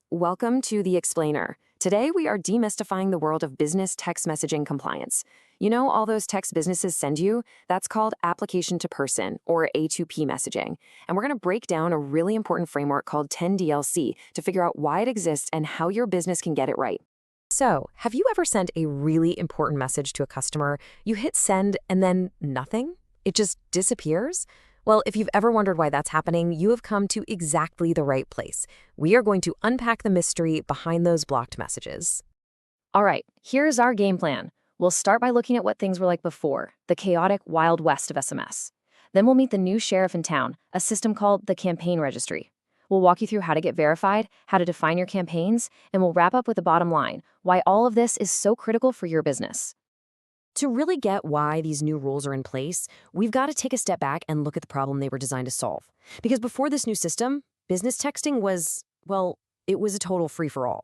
Welcome to The Explainer. Today, we are demystifying the world of business text messaging compliance. You know all those texts businesses send you? That's called application to person, or A2P messaging. And we're going to break down a really important framework called 10DLC to figure out why it exists and how your business can get it right. So, have you ever sent a really important message to a customer, you hit send, and then nothing? It just disappears? Well, if you've ever wondered why that's happening, you have come to exactly the right place. We are going to unpack the mystery behind those blocked messages. All right, here's our game plan. We'll start by looking at what things were like before, the chaotic Wild West of SMS. Then we'll meet the new sheriff in town, a system called the Campaign Registry. We'll walk you through how to get verified, how to define your campaigns, and we'll wrap up with the bottom line, why all of this is so critical for your business. To really get why these new rules are in place, we've got to take a step back and look at the problem they were designed to solve. Because before this new system, business texting was, well, it was a total free-for-all.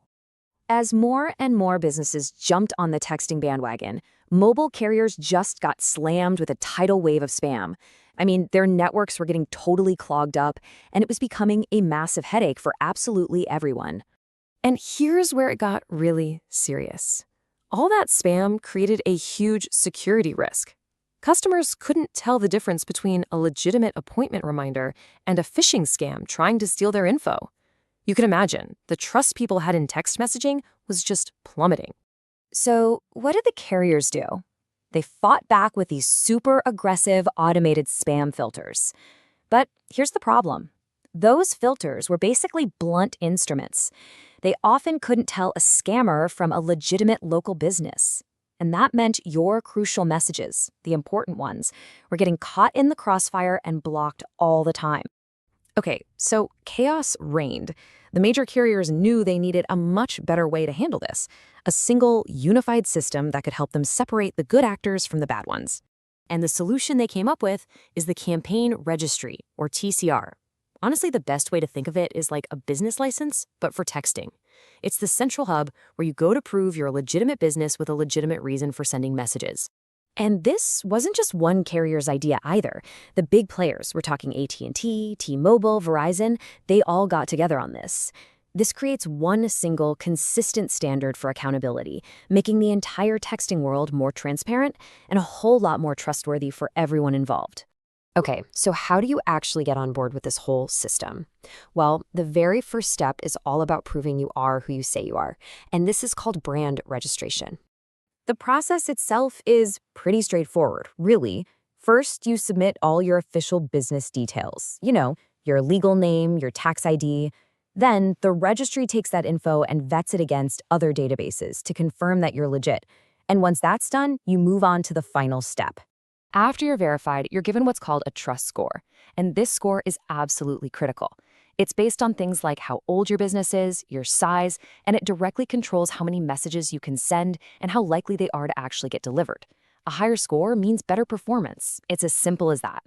As more and more businesses jumped on the texting bandwagon, mobile carriers just got slammed with a tidal wave of spam. I mean, their networks were getting totally clogged up, and it was becoming a massive headache for absolutely everyone. And here's where it got really serious. All that spam created a huge security risk. Customers couldn't tell the difference between a legitimate appointment reminder and a phishing scam trying to steal their info. You can imagine, the trust people had in text messaging was just plummeting. So, what did the carriers do? They fought back with these super aggressive automated spam filters. But here's the problem. Those filters were basically blunt instruments. They often couldn't tell a scammer from a legitimate local business. And that meant your crucial messages, the important ones, were getting caught in the crossfire and blocked all the time. Okay, so chaos reigned. The major carriers knew they needed a much better way to handle this, a single, unified system that could help them separate the good actors from the bad ones. And the solution they came up with is the Campaign Registry, or TCR. Honestly, the best way to think of it is like a business license, but for texting. It's the central hub where you go to prove you're a legitimate business with a legitimate reason for sending messages. And this wasn't just one carrier's idea either. The big players, we're talking AT&T, T-Mobile, Verizon, they all got together on this. This creates one single, consistent standard for accountability, making the entire texting world more transparent and a whole lot more trustworthy for everyone involved. Okay, so how do you actually get on board with this whole system? Well, the very first step is all about proving you are who you say you are, and this is called brand registration. The process itself is pretty straightforward, really. First, you submit all your official business details. Your legal name, your tax ID. Then, the registry takes that info and vets it against other databases to confirm that you're legit. And once that's done, you move on to the final step. After you're verified, you're given what's called a trust score. And this score is absolutely critical. It's based on things like how old your business is, your size, and it directly controls how many messages you can send and how likely they are to actually get delivered. A higher score means better performance. It's as simple as that.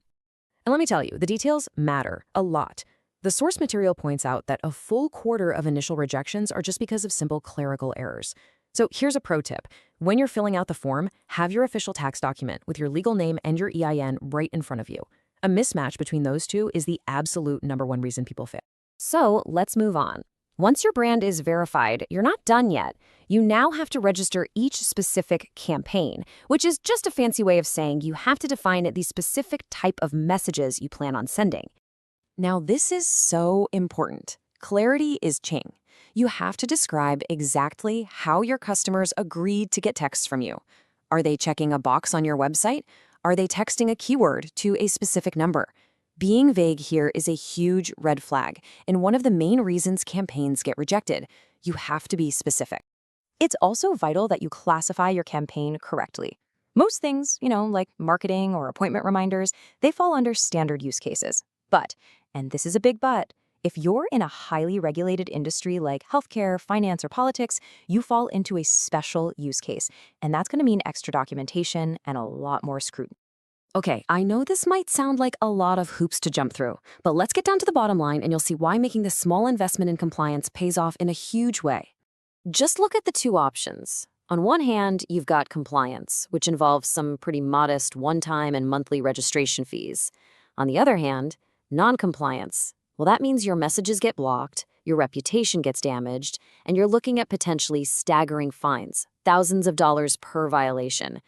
And let me tell you, the details matter a lot. The source material points out that a full quarter of initial rejections are just because of simple clerical errors. So here's a pro tip. When you're filling out the form, have your official tax document with your legal name and your EIN right in front of you. A mismatch between those two is the absolute #1 reason people fail. So let's move on. Once your brand is verified, you're not done yet. You now have to register each specific campaign, which is just a fancy way of saying you have to define the specific type of messages you plan on sending. Now, this is so important. Clarity is king. You have to describe exactly how your customers agreed to get texts from you. Are they checking a box on your website? Are they texting a keyword to a specific number? Being vague here is a huge red flag, and one of the main reasons campaigns get rejected. You have to be specific. It's also vital that you classify your campaign correctly. Most things, like marketing or appointment reminders, they fall under standard use cases. But, and this is a big but, if you're in a highly regulated industry like healthcare, finance, or politics, you fall into a special use case, and that's going to mean extra documentation and a lot more scrutiny. Okay, I know this might sound like a lot of hoops to jump through, but let's get down to the bottom line and you'll see why making this small investment in compliance pays off in a huge way. Just look at the two options. On one hand, you've got compliance, which involves some pretty modest one-time and monthly registration fees. On the other hand, non-compliance. Well, that means your messages get blocked, your reputation gets damaged, and you're looking at potentially staggering fines, thousands of dollars per violation.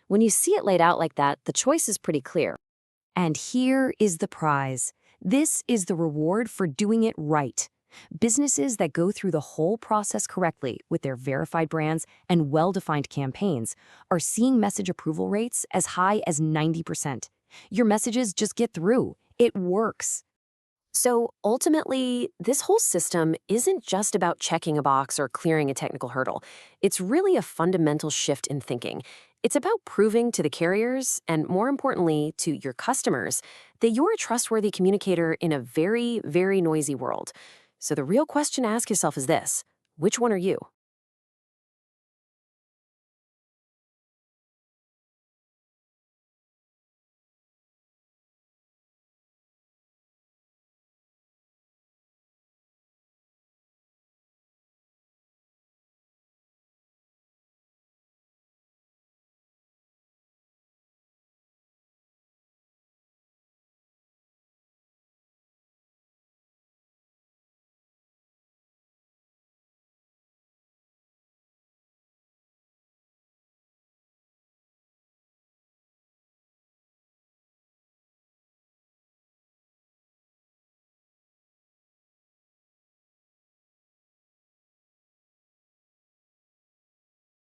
When you see it laid out like that, the choice is pretty clear. And here is the prize. This is the reward for doing it right. Businesses that go through the whole process correctly with their verified brands and well-defined campaigns are seeing message approval rates as high as 90%. Your messages just get through. It works. So ultimately, this whole system isn't just about checking a box or clearing a technical hurdle. It's really a fundamental shift in thinking. It's about proving to the carriers, and more importantly, to your customers, that you're a trustworthy communicator in a very, very noisy world. So the real question to ask yourself is this: which one are you?